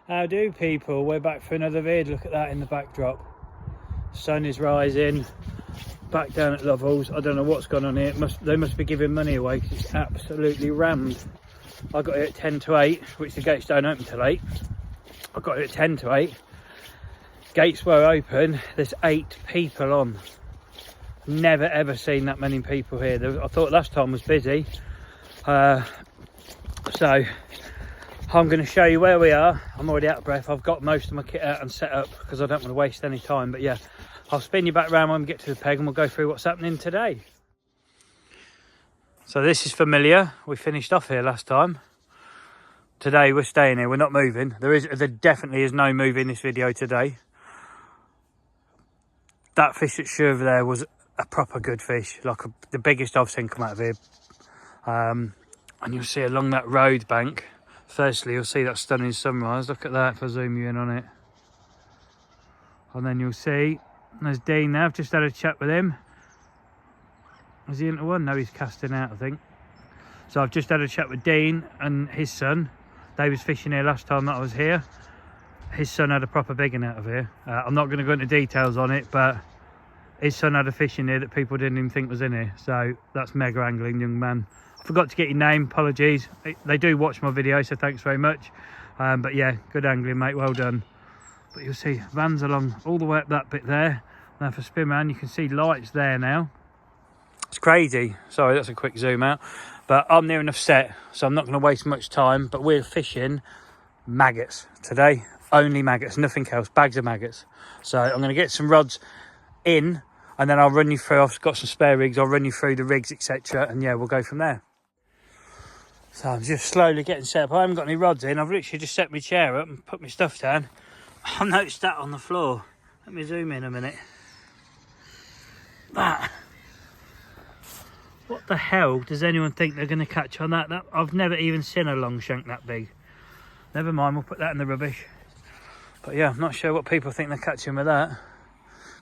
How do people? We're back for another vid. Look at that in the backdrop. Sun is rising. Back down at Lovells. I don't know what's gone on here. They must be giving money away because it's absolutely rammed. I got here at 10 to 8, which the gates don't open till 8. I got here at 10 to 8. Gates were open. There's 8 people on. Never ever seen that many people here. I thought last time was busy. So I'm going to show you where we are. I'm already out of breath. I've got most of my kit out and set up because I don't want to waste any time. But yeah, I'll spin you back around when we get to the peg and we'll go through what's happening today. So this is familiar. We finished off here last time. Today we're staying here. We're not moving. There definitely is no move in this video today. That fish that shove there was a proper good fish, like the biggest I've seen come out of here. And you'll see along that road bank, firstly you'll see that stunning sunrise. Look at that if I zoom you in on it. And then you'll see there's Dean there. I've just had a chat with him. Is he into one? No, he's casting out, I think. So I've just had a chat with Dean and his son. They was fishing here last time that I was here. His son had a proper big one out of here. I'm not going to go into details on it, but his son had a fish in here that people didn't even think was in here. So that's mega angling, young man. I forgot to get your name, apologies. They do watch my video, so thanks very much. But yeah, good angling, mate, well done. But you'll see vans along all the way up that bit there. Now for spin man, you can see lights there now. It's crazy. Sorry, that's a quick zoom out. But I'm near enough set, so I'm not going to waste much time. But we're fishing maggots today. Only maggots, nothing else. Bags of maggots. So I'm going to get some rods in, and then I'll run you through. I've got some spare rigs. I'll run you through the rigs, etc. And yeah, we'll go from there. So I'm just slowly getting set up. I haven't got any rods in. I've literally just set my chair up and put my stuff down. I noticed that on the floor. Let me zoom in a minute. That. What the hell does anyone think they're going to catch on that? I've never even seen a long shank that big. Never mind, we'll put that in the rubbish. But yeah, I'm not sure what people think they're catching with that.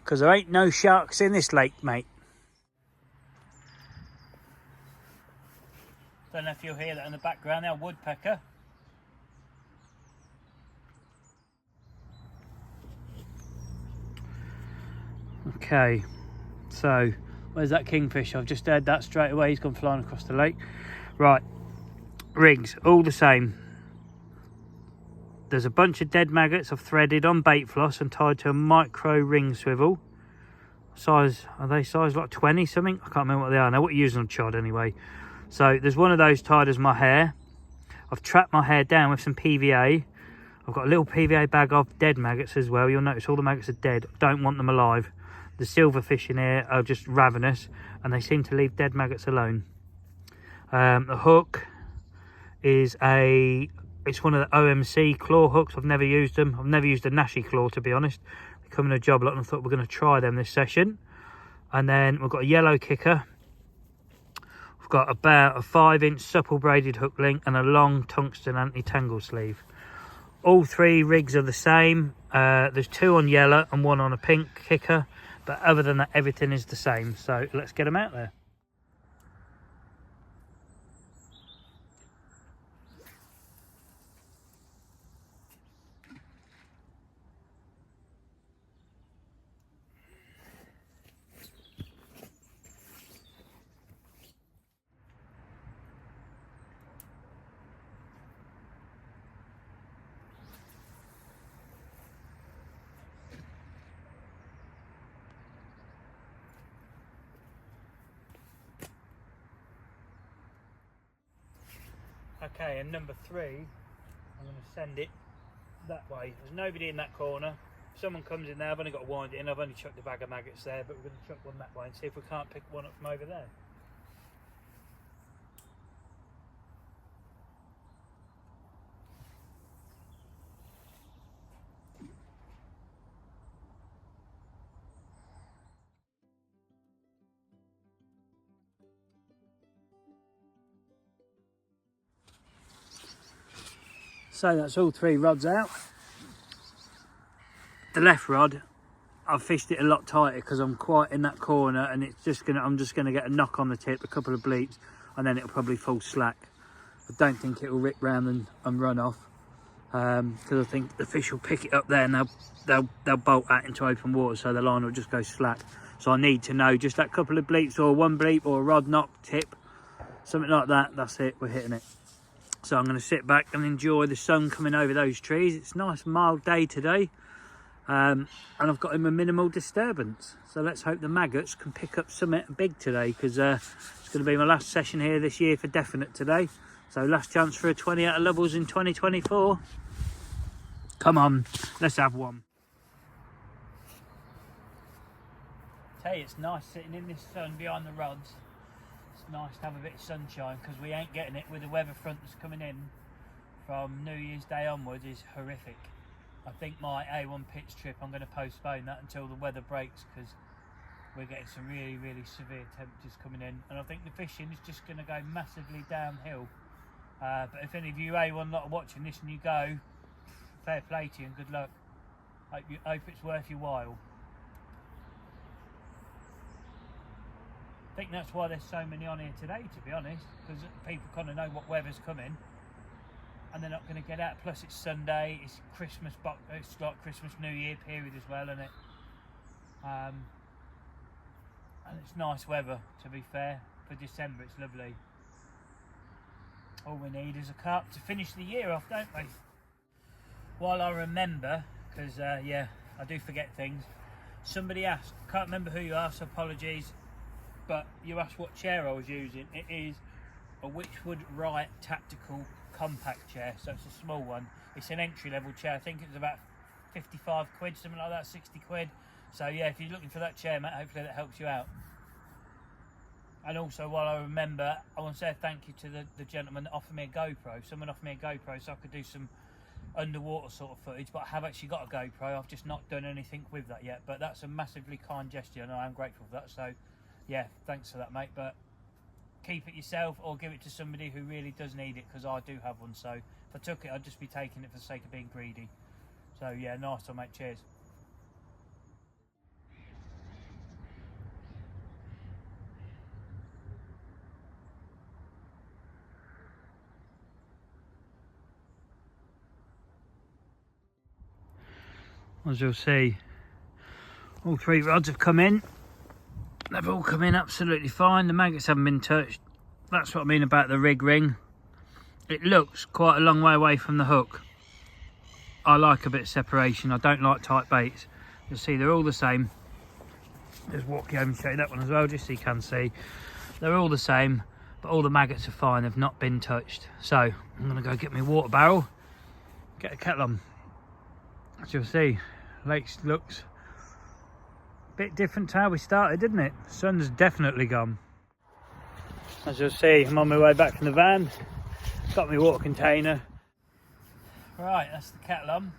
Because there ain't no sharks in this lake, mate. Don't know if you'll hear that in the background, our woodpecker. Okay, so where's that kingfish? I've just heard that straight away. He's gone flying across the lake. Right, rigs, all the same. There's a bunch of dead maggots I've threaded on bait floss and tied to a micro ring swivel. Size, are they size like 20 something? I can't remember what they are. Now what you're using on chod anyway. So there's one of those tied as my hair. I've trapped my hair down with some PVA. I've got a little PVA bag of dead maggots as well. You'll notice all the maggots are dead. Don't want them alive. The silverfish in here are just ravenous and they seem to leave dead maggots alone. The hook is it's one of the OMC claw hooks. I've never used them. I've never used a Nashi claw, to be honest. They come in a job lot and I thought we're going to try them this session. And then we've got a yellow kicker. We've got about a 5-inch supple braided hook link and a long tungsten anti-tangle sleeve. All 3 rigs are the same. There's 2 on yellow and 1 on a pink kicker. But other than that, everything is the same. So let's get them out there. Okay, and number 3, I'm going to send it that way. There's nobody in that corner. If someone comes in there, I've only got to wind it in. I've only chucked a bag of maggots there, but we're going to chuck one that way and see if we can't pick one up from over there. So that's all 3 rods out. The left rod, I've fished it a lot tighter because I'm quite in that corner, and it's just I'm just gonna get a knock on the tip, a couple of bleeps, and then it'll probably fall slack. I don't think it'll rip round and run off. because I think the fish will pick it up there and they'll bolt out into open water, so the line will just go slack. So I need to know just that couple of bleeps, or one bleep, or a rod knock tip, something like that. That's it, we're hitting it. So I'm going to sit back and enjoy the sun coming over those trees. It's a nice mild day today, and I've got him a minimal disturbance. So let's hope the maggots can pick up something big today, because it's going to be my last session here this year for definite today. So last chance for a 20 out of Lovells in 2024. Come on, let's have one. Tell you, it's nice sitting in this sun behind the rods. It's nice to have a bit of sunshine, because we ain't getting it with the weather front that's coming in from New Year's Day onwards is horrific. I think my A1 pitch trip, I'm going to postpone that until the weather breaks, because we're getting some really, really severe temperatures coming in, and I think the fishing is just going to go massively downhill. But if any of you A1 lot are watching this and you go, fair play to you and good luck. Hope it's worth your while. I think that's why there's so many on here today, to be honest, because people kind of know what weather's coming and they're not going to get out. Plus it's Sunday, it's Christmas, it's like Christmas New Year period as well, isn't it? And it's nice weather, to be fair. For December it's lovely. All we need is a carp to finish the year off, don't we? While I remember, because yeah, I do forget things. Somebody asked, can't remember who you asked, so apologies, but you asked what chair I was using. It is a Witchwood Wright tactical compact chair, so it's a small one. It's an entry-level chair. I think it's about 55 quid, something like that, 60 quid. So yeah, if you're looking for that chair, mate, hopefully that helps you out. And also, while I remember, I want to say thank you to the gentleman that offered me a GoPro. Someone offered me a GoPro so I could do some underwater sort of footage, but I have actually got a GoPro. I've just not done anything with that yet, but that's a massively kind gesture and I am grateful for that. So yeah, thanks for that, mate. But keep it yourself or give it to somebody who really does need it, because I do have one. So if I took it, I'd just be taking it for the sake of being greedy. So yeah, nice one, mate. Cheers. As you'll see, all three rods have come in. They've all come in absolutely fine. The maggots haven't been touched. That's what I mean about the rig ring. It looks quite a long way away from the hook. I like a bit of separation. I don't like tight baits. You'll see they're all the same. Just walk you over and show you that one as well, just so you can see. They're all the same, but all the maggots are fine. They've not been touched. So I'm going to go get my water barrel, get a kettle on. As you'll see, lake looks a bit different to how we started, didn't it? The sun's definitely gone. As you'll see, I'm on my way back from the van. Got my water container. Right, that's the kettle on.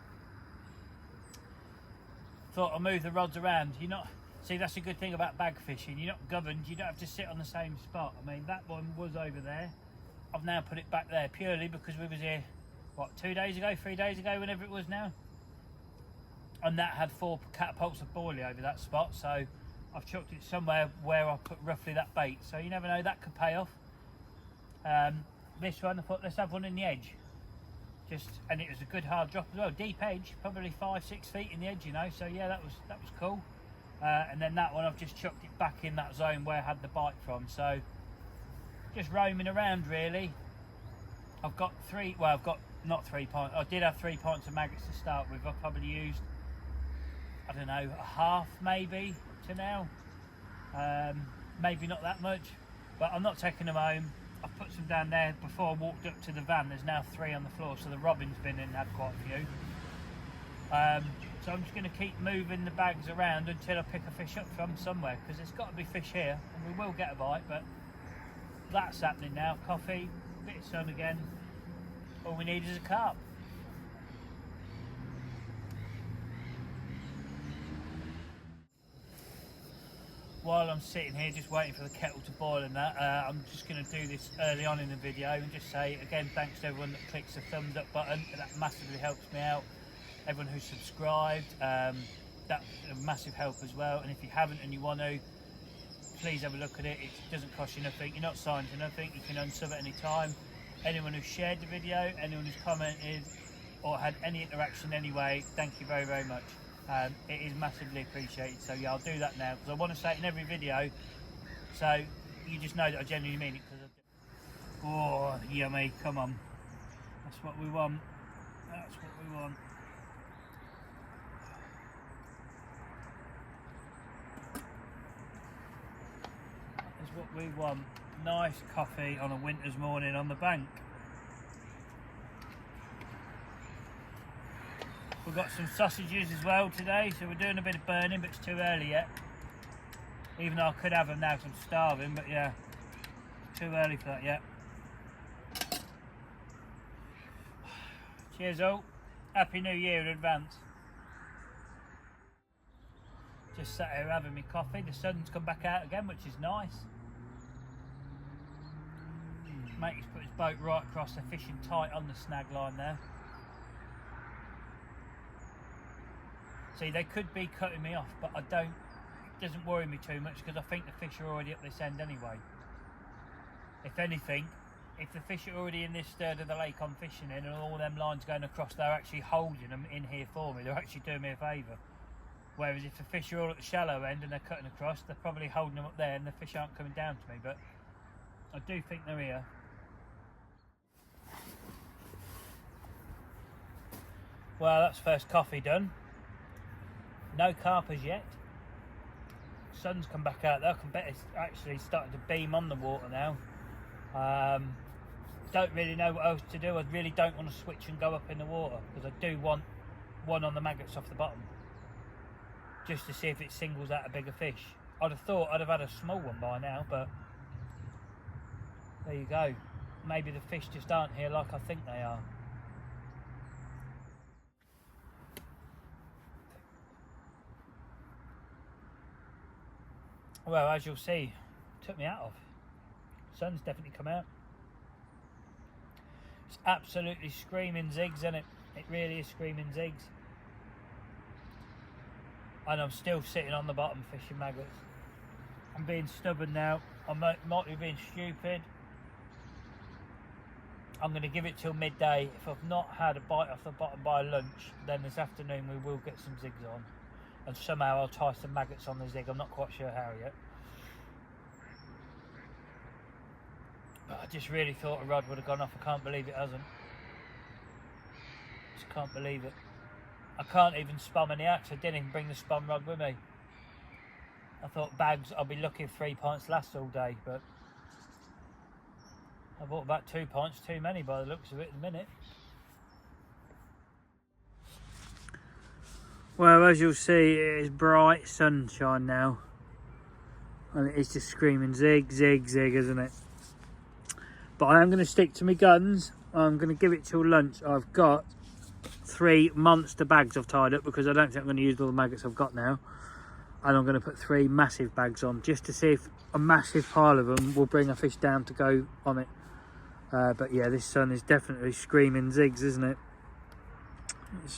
Thought I'll move the rods around. You're not, see, that's a good thing about bag fishing. You're not governed. You don't have to sit on the same spot. I mean, that one was over there. I've now put it back there purely because we was here, what, 2 days ago, 3 days ago, whenever it was now. And that had 4 catapults of boilie over that spot, so I've chucked it somewhere where I put roughly that bait. So you never know, that could pay off. This one, I thought, let's have one in the edge. And it was a good hard drop as well, deep edge, probably 5-6 feet in the edge, you know. So yeah, that was cool. And then that one, I've just chucked it back in that zone where I had the bite from. So just roaming around really. I've got not 3 pints. I did have 3 pints of maggots to start with. I've probably used, I don't know, a half maybe to now. Maybe not that much, but I'm not taking them home. I've put some down there before I walked up to the van. There's now 3 on the floor, so the Robin's been in and had quite a few. So I'm just going to keep moving the bags around until I pick a fish up from somewhere, because there's got to be fish here, and we will get a bite, but that's happening now. Coffee, bit of sun again. All we need is a carp. While I'm sitting here just waiting for the kettle to boil and that, I'm just going to do this early on in the video and just say again thanks to everyone that clicks the thumbs up button. That massively helps me out. Everyone who's subscribed, that's a massive help as well. And if you haven't and you want to, please have a look at it. It doesn't cost you nothing. You're not signed to nothing. You can unsub at any time. Anyone who's shared the video, anyone who's commented, or had any interaction anyway, thank you very, very much. It is massively appreciated. So yeah, I'll do that now because I want to say it in every video, so you just know that I genuinely mean it. Oh, yummy! Come on, that's what we want. That's what we want. That's what we want. Nice coffee on a winter's morning on the bank. We've got some sausages as well today, so we're doing a bit of burning, but it's too early yet. Even though I could have them now because I'm starving, but yeah, it's too early for that yet. Cheers all. Happy New Year in advance. Just sat here having my coffee. The sun's come back out again, which is nice. Mate's put his boat right across, they're fishing tight on the snag line there. See, they could be cutting me off, but it doesn't worry me too much because I think the fish are already up this end anyway. If anything, if the fish are already in this third of the lake I'm fishing in and all them lines going across, they're actually holding them in here for me. They're actually doing me a favour. Whereas if the fish are all at the shallow end and they're cutting across, they're probably holding them up there and the fish aren't coming down to me, but I do think they're here. Well, that's first coffee done. No carpers yet. Sun's come back out though. I can bet it's actually starting to beam on the water now. Don't really know what else to do. I really don't want to switch and go up in the water because I do want one on the maggots off the bottom, just to see if it singles out a bigger fish. I'd have thought I'd have had a small one by now, but there you go. Maybe the fish just aren't here like I think they are. Well, as you'll see, took me out of. Sun's definitely come out. It's absolutely screaming zigs, isn't it? It really is screaming zigs. And I'm still sitting on the bottom fishing maggots. I'm being stubborn now. I might be being stupid. I'm going to give it till midday. If I've not had a bite off the bottom by lunch, then this afternoon we will get some zigs on. And somehow I'll tie some maggots on the zig. I'm not quite sure how yet. But I just really thought a rod would have gone off. I can't believe it hasn't. Just can't believe it. I can't even spum any axe. I didn't even bring the spum rod with me. I thought bags, I'll be lucky if 3 pints last all day, but I bought about 2 pints too many by the looks of it at the minute. Well, as you'll see, it is bright sunshine now, and it is just screaming zig, zig, zig, isn't it? But I am going to stick to my guns. I'm going to give it till lunch. I've got 3 monster bags I've tied up because I don't think I'm going to use all the maggots I've got now, and I'm going to put 3 massive bags on just to see if a massive pile of them will bring a fish down to go on it. But yeah, this sun is definitely screaming zigs, isn't it?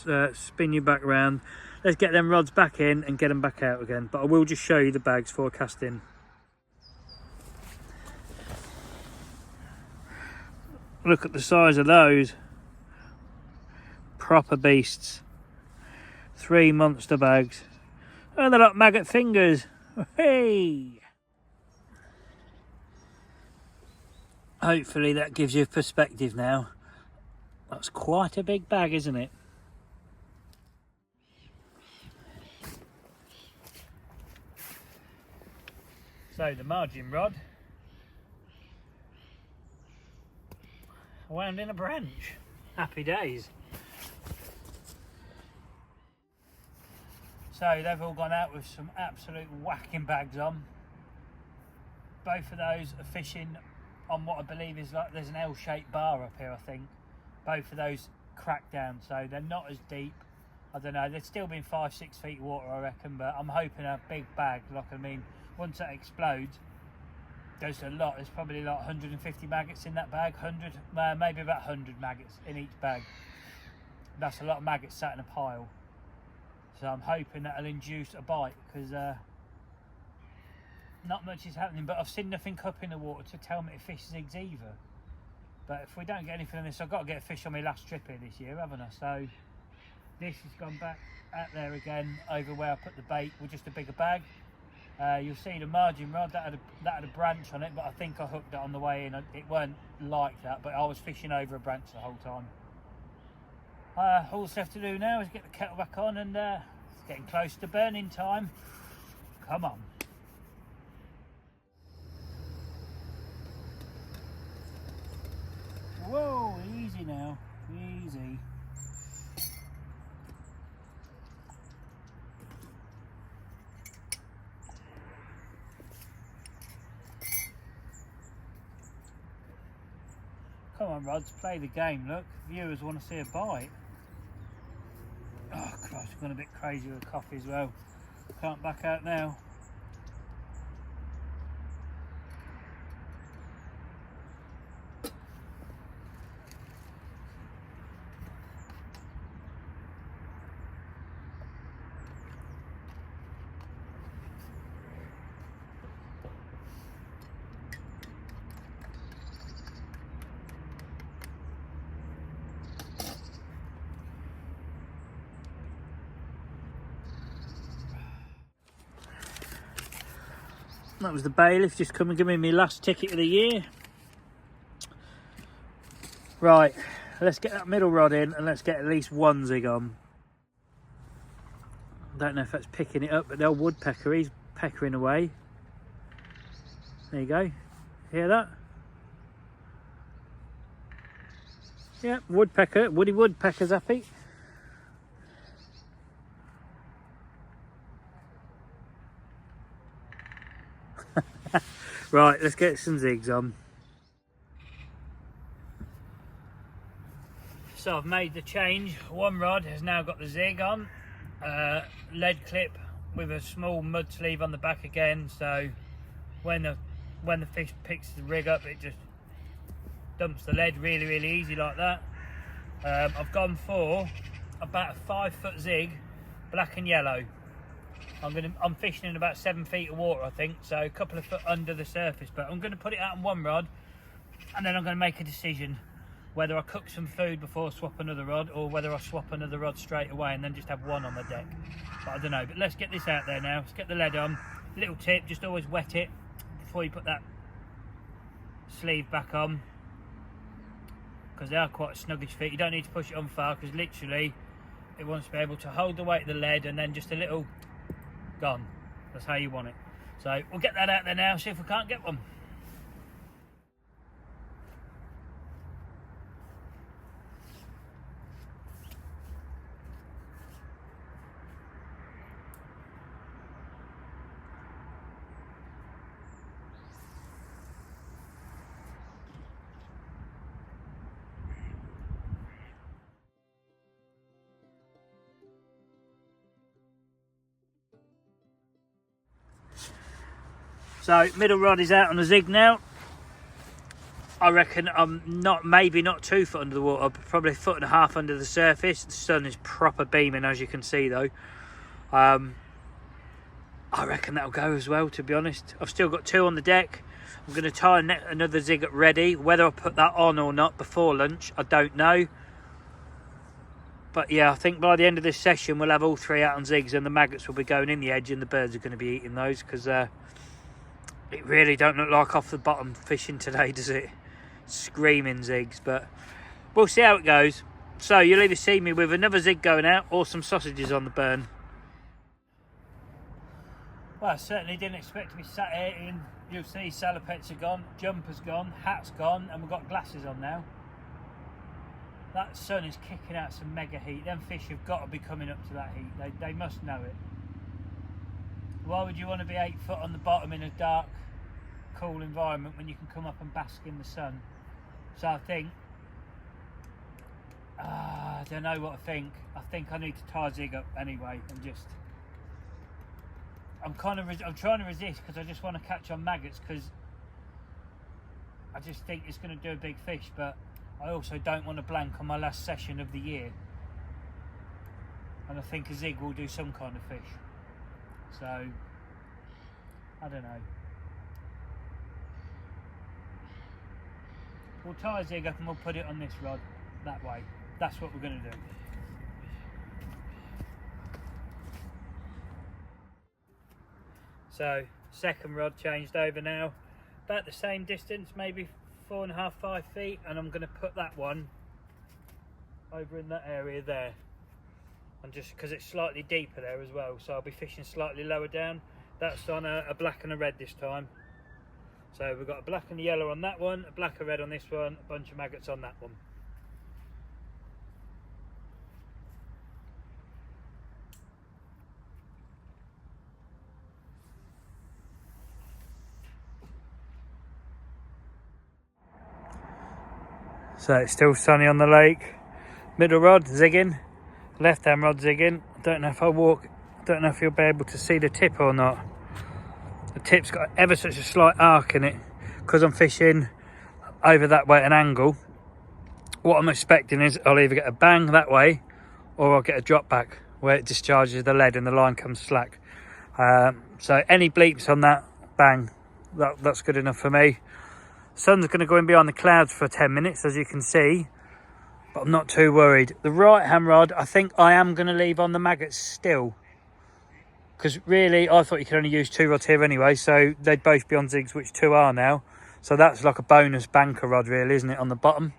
Let's spin you back around. Let's get them rods back in and get them back out again, but I will just show you the bags for casting. Look at the size of those. Proper beasts. 3 monster bags. And they're like maggot fingers. Hey! Hopefully that gives you perspective now. That's quite a big bag, isn't it? So the margin rod wound in a branch. Happy days. So they've all gone out with some absolute whacking bags on. Both of those are fishing on what I believe is like, there's an L-shaped bar up here, I think. Both of those cracked down, so they're not as deep. I don't know, they've still been 5-6 feet water, I reckon, but I'm hoping a big bag, like, I mean, once that explodes, there's a lot. There's probably like 150 maggots in that bag, 100, maybe about 100 maggots in each bag. That's a lot of maggots sat in a pile. So I'm hoping that'll induce a bite, because not much is happening, but I've seen nothing up in the water to tell me to fish zigs either. But if we don't get anything on this, I've got to get a fish on my last trip here this year, haven't I? So this has gone back out there again, over where I put the bait with just a bigger bag. You'll see the margin rod that had a branch on it, but I think I hooked it on the way in. It weren't like that, but I was fishing over a branch the whole time. All that's left to do now is get the kettle back on, and it's getting close to burning time. Come on. Whoa, easy now, easy. Come on, rods, play the game. Look, viewers want to see a bite. Oh Christ, I've gone a bit crazy with coffee as well. Can't back out now. That was the bailiff just come and give me my last ticket of the year. Right, let's get that middle rod in and let's get at least one zig on. I don't know if that's picking it up, but the old woodpecker, he's peckering away. There you go. Hear that? Yeah, woodpecker, woody woodpecker's happy. Right, let's get some zigs on. So I've made the change. One rod has now got the zig on. Lead clip with a small mud sleeve on the back again, so when the fish picks the rig up, it just dumps the lead really easy like that. I've gone for about a 5-foot zig, black and yellow. I'm fishing in about 7 feet of water, I think, so a couple of foot under the surface, but I'm going to put it out on one rod and then I'm going to make a decision whether I cook some food before I swap another rod, or whether I swap another rod straight away and then just have one on the deck. But I don't know. But let's get this out there now. Let's get the lead on. Little tip, just always wet it before you put that sleeve back on, because they are quite a snuggish fit. You don't need to push it on far, because literally it wants to be able to hold the weight of the lead and then just a little gone. That's how you want it. So we'll get that out there now, see if we can't get one. So middle rod is out on the zig now. I reckon I'm maybe not 2 foot under the water, but probably 1.5 foot under the surface. The sun is proper beaming, as you can see though. I reckon that'll go as well, to be honest. I've still got 2 on the deck. I'm going to tie another zig up ready. Whether I put that on or not before lunch, I don't know. But yeah, I think by the end of this session we'll have all 3 out on zigs, and the maggots will be going in the edge and the birds are going to be eating those, because it really don't look like off the bottom fishing today, does it? Screaming zigs, but we'll see how it goes. So you'll either see me with another zig going out or some sausages on the burn. Well, I certainly didn't expect to be sat here in, you'll see salopettes are gone, jumper's gone, hat's gone, and we've got glasses on now. That sun is kicking out some mega heat. Them fish have got to be coming up to that heat. They must know it. Why would you want to be 8 foot on the bottom in a dark, cool environment when you can come up and bask in the sun? So I think, I don't know what I think. I think I need to tie zig up anyway, and just, I'm trying to resist, because I just want to catch on maggots, because I just think it's going to do a big fish, but I also don't want to blank on my last session of the year, and I think a zig will do some kind of fish. So I don't know. We'll tie a zig up and we'll put it on this rod that way. That's what we're going to do. So second rod changed over now, about the same distance, maybe 4.5, 5 feet, and I'm going to put that one over in that area there, and just because it's slightly deeper there as well, so I'll be fishing slightly lower down. That's on a black and a red this time. So we've got a black and a yellow on that one, a black and red on this one, a bunch of maggots on that one. So it's still sunny on the lake. Middle rod zigging, left hand rod zigging. I don't know if I walk, I don't know if you'll be able to see the tip or not. The tip's got ever such a slight arc in it because I'm fishing over that way at an angle. What I'm expecting is I'll either get a bang that way or I'll get a drop back where it discharges the lead and the line comes slack. So any bleeps on that, bang, that's good enough for me. Sun's going to go in behind the clouds for 10 minutes, as you can see, but I'm not too worried. The right hand rod, I think I am going to leave on the maggots still, because really I thought you could only use 2 rods here anyway, so they'd both be on zigs, which 2 are now. So that's like a bonus banker rod really, isn't it, on the bottom?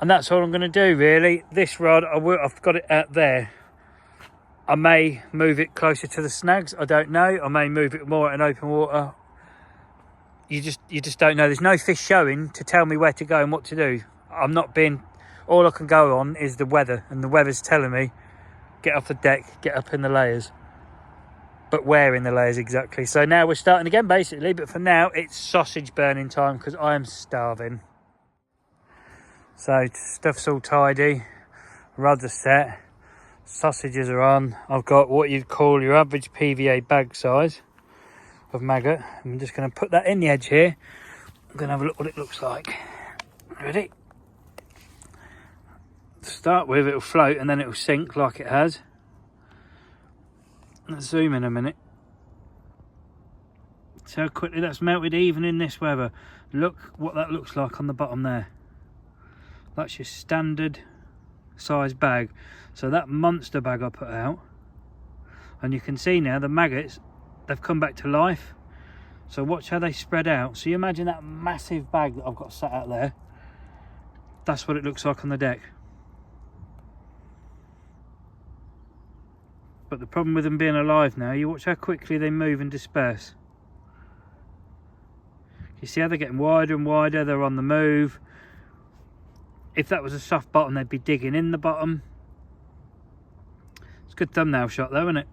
And that's all I'm going to do really. This rod, I've got it out there. I may move it closer to the snags, I don't know. I may move it more in open water. You just don't know. There's no fish showing to tell me where to go and what to do. I'm not being, all I can go on is the weather, and the weather's telling me get off the deck, get up in the layers. But where in the layers exactly? So now we're starting again basically, but for now it's sausage burning time because I am starving. So stuff's all tidy, rods are set, sausages are on. I've got what you'd call your average PVA bag size of maggot. I'm just going to put that in the edge here. I'm going to have a look what it looks like. Ready? To start with, it'll float and then it'll sink like it has. Let's zoom in a minute. See how quickly that's melted even in this weather. Look what that looks like on the bottom there. That's your standard size bag. So that monster bag I put out, and you can see now the maggots, they've come back to life. So watch how they spread out. So you imagine that massive bag that I've got sat out there. That's what it looks like on the deck. But the problem with them being alive now, you watch how quickly they move and disperse. You see how they're getting wider and wider, they're on the move. If that was a soft bottom, they'd be digging in the bottom. It's a good thumbnail shot though, isn't it?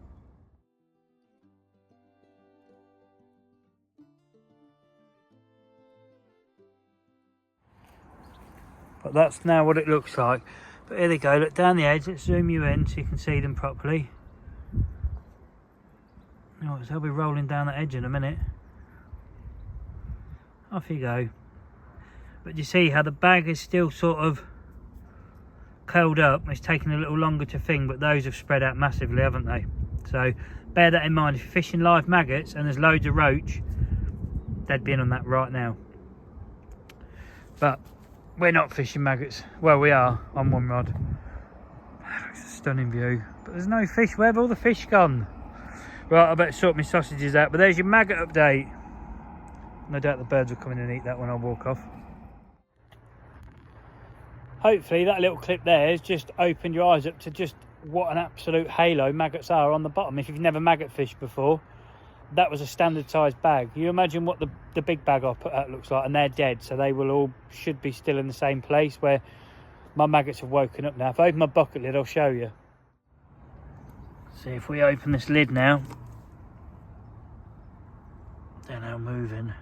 But that's now what it looks like. But here they go, look down the edge, let's zoom you in so you can see them properly. Oh, they'll be rolling down that edge in a minute. Off you go. But you see how the bag is still sort of curled up. It's taking a little longer to thing, but those have spread out massively, haven't they? So bear that in mind. If you're fishing live maggots and there's loads of roach, they'd be in on that right now. But we're not fishing maggots. Well, we are on one rod. It's a stunning view, but there's no fish. Where have all the fish gone? Right, I better sort my sausages out. But there's your maggot update. No doubt the birds will come in and eat that when I walk off. Hopefully that little clip there has just opened your eyes up to just what an absolute halo maggots are on the bottom. If you've never maggot fished before, that was a standard sized bag. You imagine what the big bag I put out looks like, and they're dead, so they will all should be still in the same place where my maggots have woken up now. If I open my bucket lid, I'll show you. See if we open this lid now. They're now moving.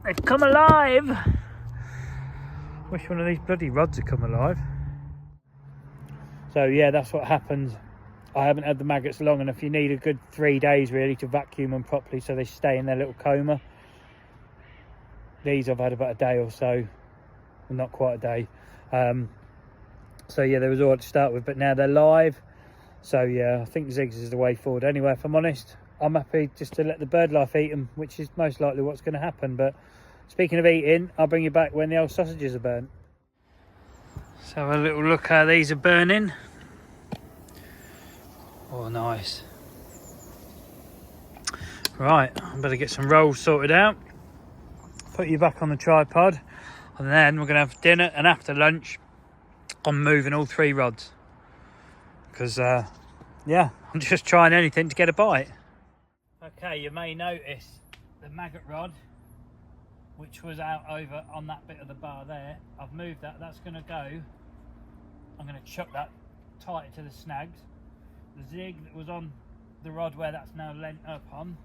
They've come alive! Wish one of these bloody rods had come alive. So yeah, that's what happens. I haven't had the maggots long enough. You need a good 3 days really to vacuum them properly so they stay in their little coma. These I've had about a day or so. Well, not quite a day. So yeah, they was all to start with, but now they're live. So yeah, I think zigs is the way forward. Anyway, if I'm honest, I'm happy just to let the bird life eat them, which is most likely what's going to happen. But Speaking of eating, I'll bring you back when the old sausages are burnt. Let's have a little look how these are burning. Oh, nice. Right, I better get some rolls sorted out. Put you back on the tripod, and then we're going to have dinner, and after lunch I'm moving all 3 rods because yeah, I'm just trying anything to get a bite. Okay, you may notice the maggot rod, which was out over on that bit of the bar there, I've moved that. That's going to go, I'm going to chuck that tighter to the snags. The zig that was on the rod where that's now lent up on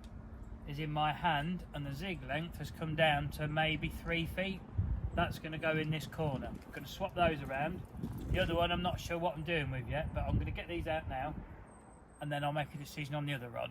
is in my hand, and the zig length has come down to maybe 3 feet. That's going to go in this corner. I'm going to swap those around. The other one I'm not sure what I'm doing with yet, but I'm going to get these out now, and then I'll make a decision on the other rod.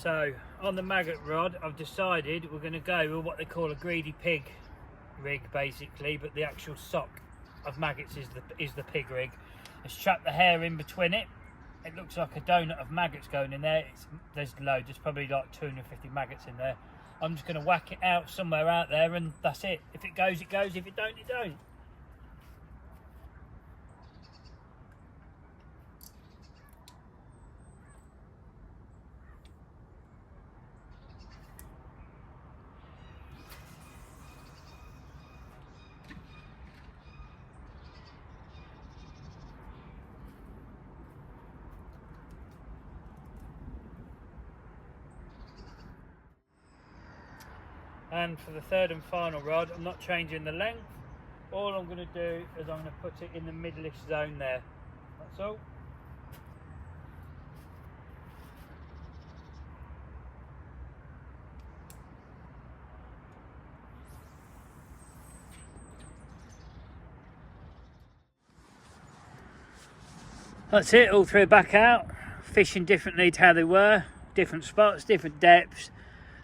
So on the maggot rod, I've decided we're going to go with what they call a greedy pig rig, basically, but the actual sock of maggots is the pig rig. Let's chuck the hair in between it. It looks like a donut of maggots going in there. There's loads. There's probably like 250 maggots in there. I'm just going to whack it out somewhere out there, and that's it. If it goes, it goes. If it don't, it don't. And for the third and final rod, I'm not changing the length. All I'm going to do is I'm going to put it in the middle-ish zone there. That's all. That's it, all 3 back out. Fishing differently to how they were. Different spots, different depths.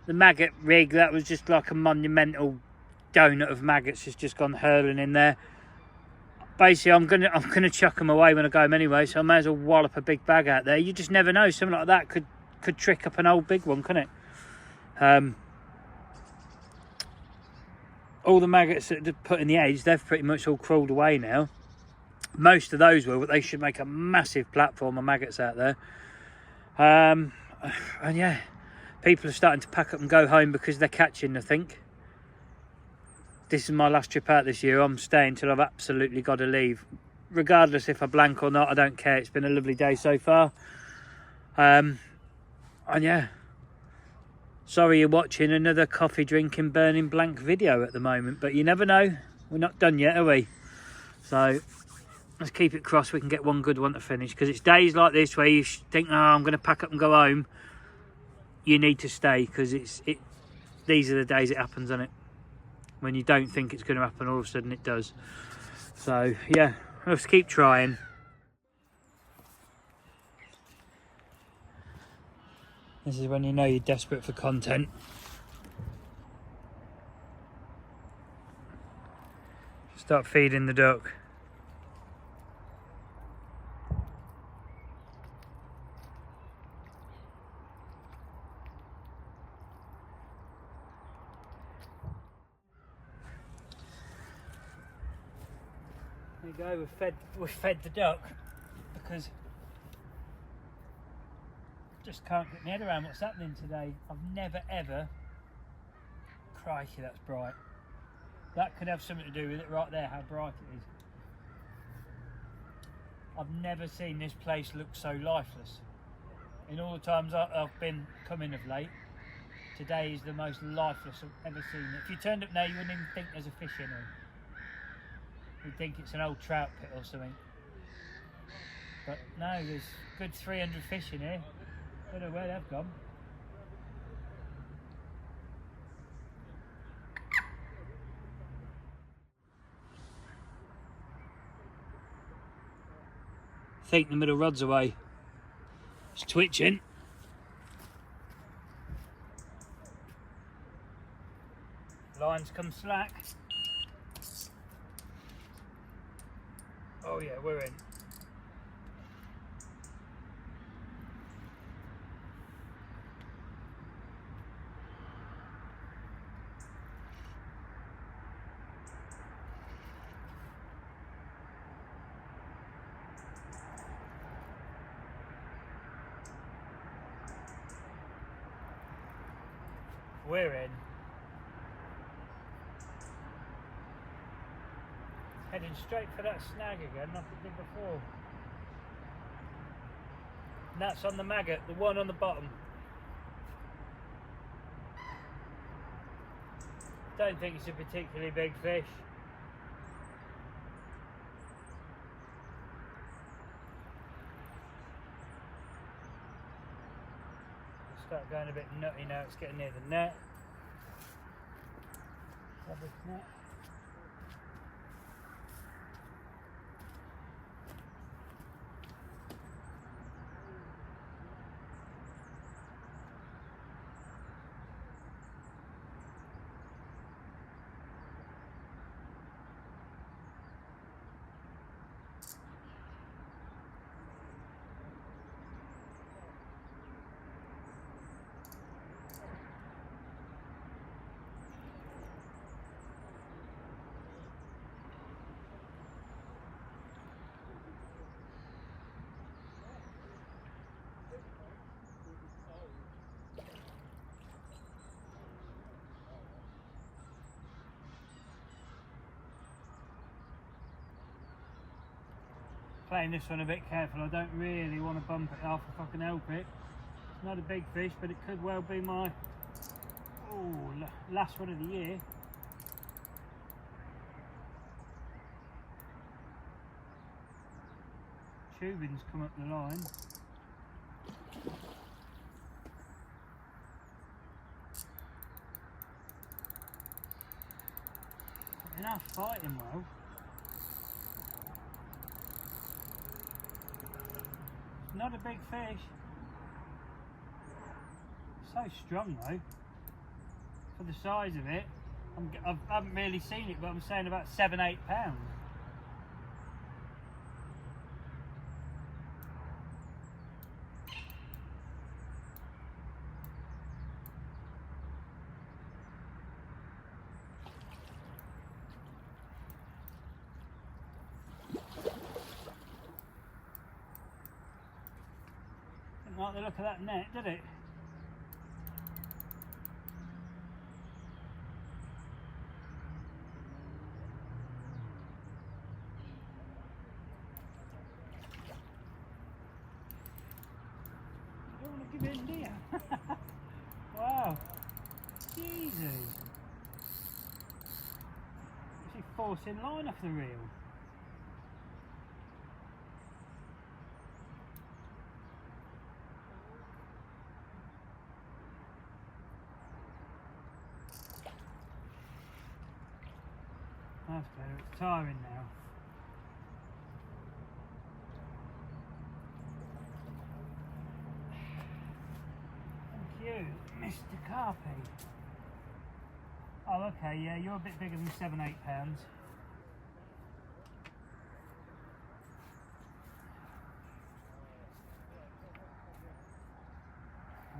The maggot rig, that was just like a monumental donut of maggots has just gone hurling in there. Basically, I'm gonna chuck them away when I go home anyway, so I may as well wallop a big bag out there. You just never know, something like that could trick up an old big one, couldn't it? All the maggots that are put in the edge, they've pretty much all crawled away now. Most of those will, but they should make a massive platform of maggots out there. And yeah, people are starting to pack up and go home because they're catching, I think. This is my last trip out this year. I'm staying till I've absolutely got to leave. Regardless if I blank or not, I don't care. It's been a lovely day so far. And yeah, sorry you're watching another coffee drinking burning blank video at the moment, but you never know. We're not done yet, are we? So let's keep it crossed we can get one good one to finish, because it's days like this where you think, oh, I'm going to pack up and go home. You need to stay, because these are the days it happens, isn't it? When you don't think it's going to happen, all of a sudden it does. So yeah, let's keep trying. This is when you know you're desperate for content. Start feeding the duck. There you go, we've fed the duck, because just can't get my head around what's happening today. I've never ever, crikey, that's bright. That could have something to do with it right there, how bright it is. I've never seen this place look so lifeless. In all the times I've been coming of late, today is the most lifeless I've ever seen. If you turned up now, you wouldn't even think there's a fish in here. You'd think it's an old trout pit or something. But no, there's a good 300 fish in here. I don't know where they've gone. I think the middle rod's away. It's twitching. Lines come slack. Oh yeah, we're in. We're in. Heading straight for that snag again, like it did before. And that's on the maggot, the one on the bottom. Don't think it's a particularly big fish. Start going a bit nutty now, it's getting near the net. Rubbish net. Playing this one a bit careful, I don't really want to bump it off if I can help it. It's not a big fish, but it could well be my last one of the year. Tubing's come up the line. Enough fighting well. Not a big fish. So strong though, for the size of it. I haven't really seen it, but I'm saying about 7-8 pounds. Didn't like the look of that net, did it? You don't want to give in, do you? Wow. Jesus. Is he forcing line off the reel? That's better, it's tiring now. Thank you, Mr. Carp. Oh, okay, yeah, you're a bit bigger than 7-8 pounds.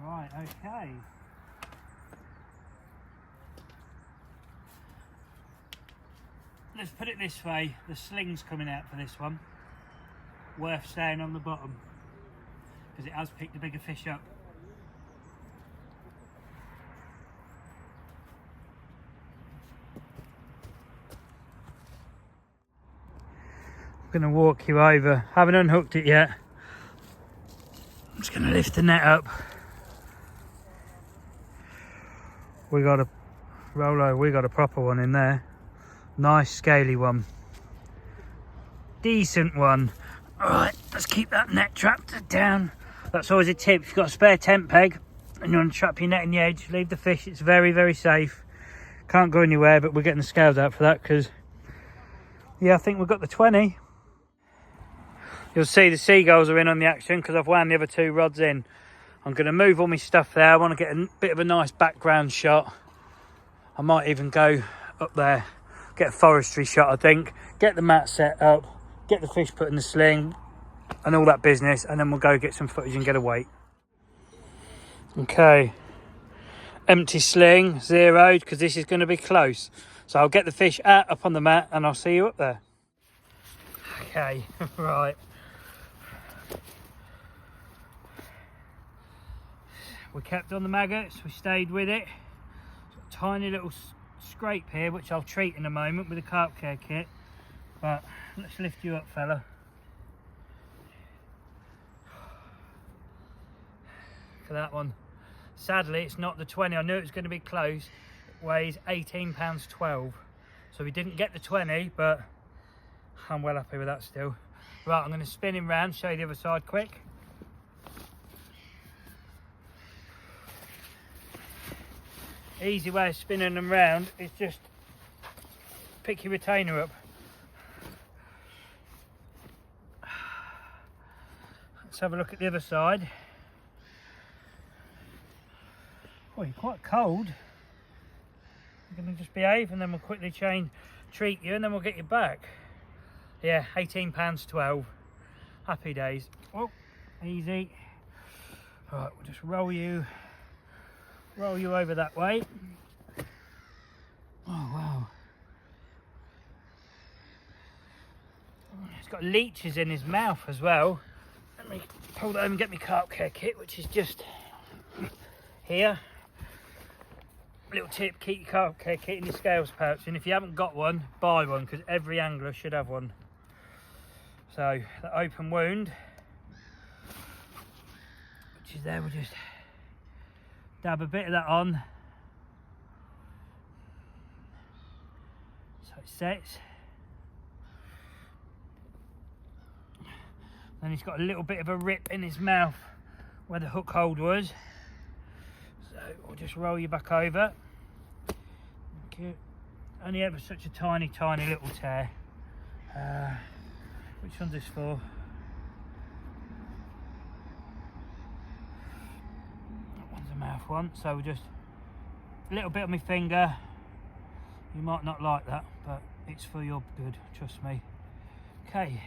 Right, okay. Let's put it this way, the sling's coming out for this one. Worth staying on the bottom, because it has picked a bigger fish up. I'm going to walk you over, haven't unhooked it yet. I'm just going to lift the net up. We got a Rolo, we got a proper one in there. Nice scaly one, decent one. All right, let's keep that net trapped down. That's always a tip. If you've got a spare tent peg and you want to trap your net in the edge, leave the fish. It's very, very safe. Can't go anywhere, but we're getting the scales out for that because, yeah, I think we've got the 20. You'll see the seagulls are in on the action because I've wound the other 2 rods in. I'm going to move all my stuff there. I want to get a bit of a nice background shot. I might even go up there, get a forestry shot, I think. Get the mat set up, get the fish put in the sling and all that business, and then we'll go get some footage and get a weight. Okay, empty sling, zeroed, because this is going to be close. So I'll get the fish out up on the mat and I'll see you up there. Okay, right. We kept on the maggots, we stayed with it. Tiny little scrape here, which I'll treat in a moment with a carp care kit. But let's lift you up, fella. For that one. Sadly, it's not the 20. I knew it was going to be close. It weighs 18 pounds 12. So we didn't get the 20, but I'm well happy with that still. Right, I'm going to spin him round, show you the other side quick. Easy way of spinning them round is just pick your retainer up. Let's have a look at the other side. Oh, you're quite cold. You're going to just behave and then we'll quickly treat you and then we'll get you back. Yeah, £18.12. Happy days. Oh, easy. Right, we'll just roll you over that way. Oh wow. He's got leeches in his mouth as well. Let me pull that over and get my carp care kit, which is just here. Little tip, keep your carp care kit in your scales pouch, and if you haven't got one, buy one, because every angler should have one. So the open wound, which is there, we'll just dab a bit of that on so it sets. Then he's got a little bit of a rip in his mouth where the hook hold was, so we'll just roll you back over. Okay. Only ever such a tiny little tear. Which one's this for? Mouth one, so just a little bit on my finger. You might not like that, but it's for your good, trust me. Okay,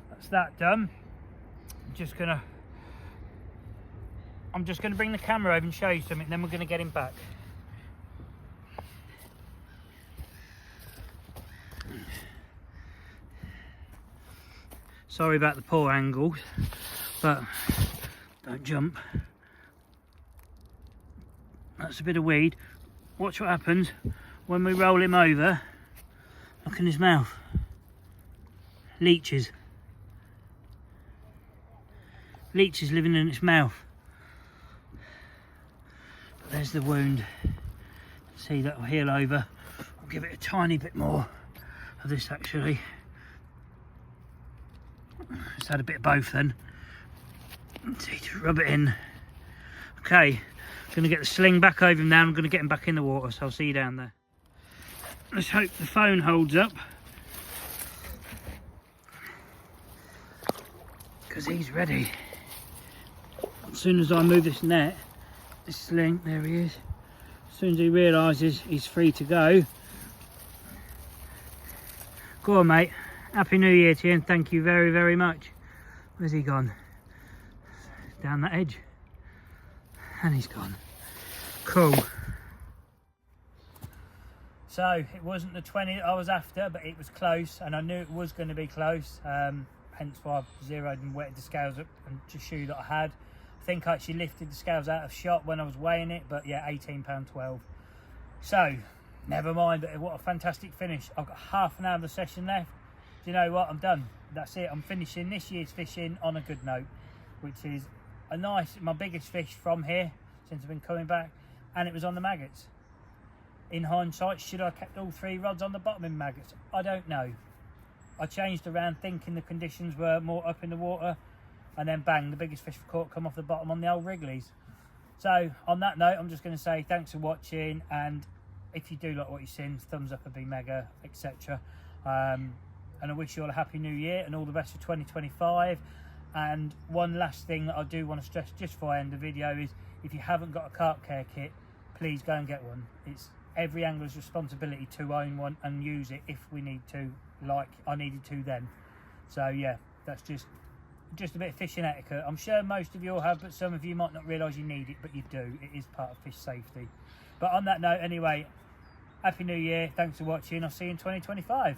that's that done. I'm just gonna bring the camera over and show you something, then we're gonna get him back. Sorry about the poor angles, but don't jump. That's a bit of weed. Watch what happens when we roll him over. Look in his mouth. Leeches. Leeches living in its mouth. There's the wound. See, that'll heal over. I'll give it a tiny bit more of this actually. Just had a bit of both then. See, just rub it in. Okay. Going to get the sling back over him now. I'm going to get him back in the water, so I'll see you down there. Let's hope the phone holds up, because he's ready. As soon as I move this net, this sling, there he is. As soon as he realises he's free to go. Go on, mate. Happy New Year to you, and thank you very, very much. Where's he gone? Down that edge. And he's gone. Cool. So it wasn't the 20 that I was after, but it was close, and I knew it was going to be close. Hence why I zeroed and wetted the scales up and to show that I had. I think I actually lifted the scales out of shot when I was weighing it, but yeah, £18.12. So never mind. But what a fantastic finish. I've got half an hour of the session left. Do you know what? I'm done. That's it. I'm finishing this year's fishing on a good note, which is my biggest fish from here since I've been coming back, and it was on the maggots. In hindsight, should I have kept all 3 rods on the bottom in maggots? I don't know. I changed around thinking the conditions were more up in the water, and then bang, the biggest fish for caught come off the bottom on the old Wrigley's. So on that note, I'm just going to say thanks for watching, and if you do like what you've seen, thumbs up would be mega, etc. and I wish you all a happy new year and all the best for 2025. And one last thing that I do want to stress just before I end the video is, if you haven't got a carp care kit, please go and get one. It's every angler's responsibility to own one and use it if we need to, like I needed to then. So yeah, that's just a bit of fishing etiquette. I'm sure most of you all have, but some of you might not realise you need it, but you do. It is part of fish safety. But on that note, anyway, happy new year, thanks for watching, I'll see you in 2025.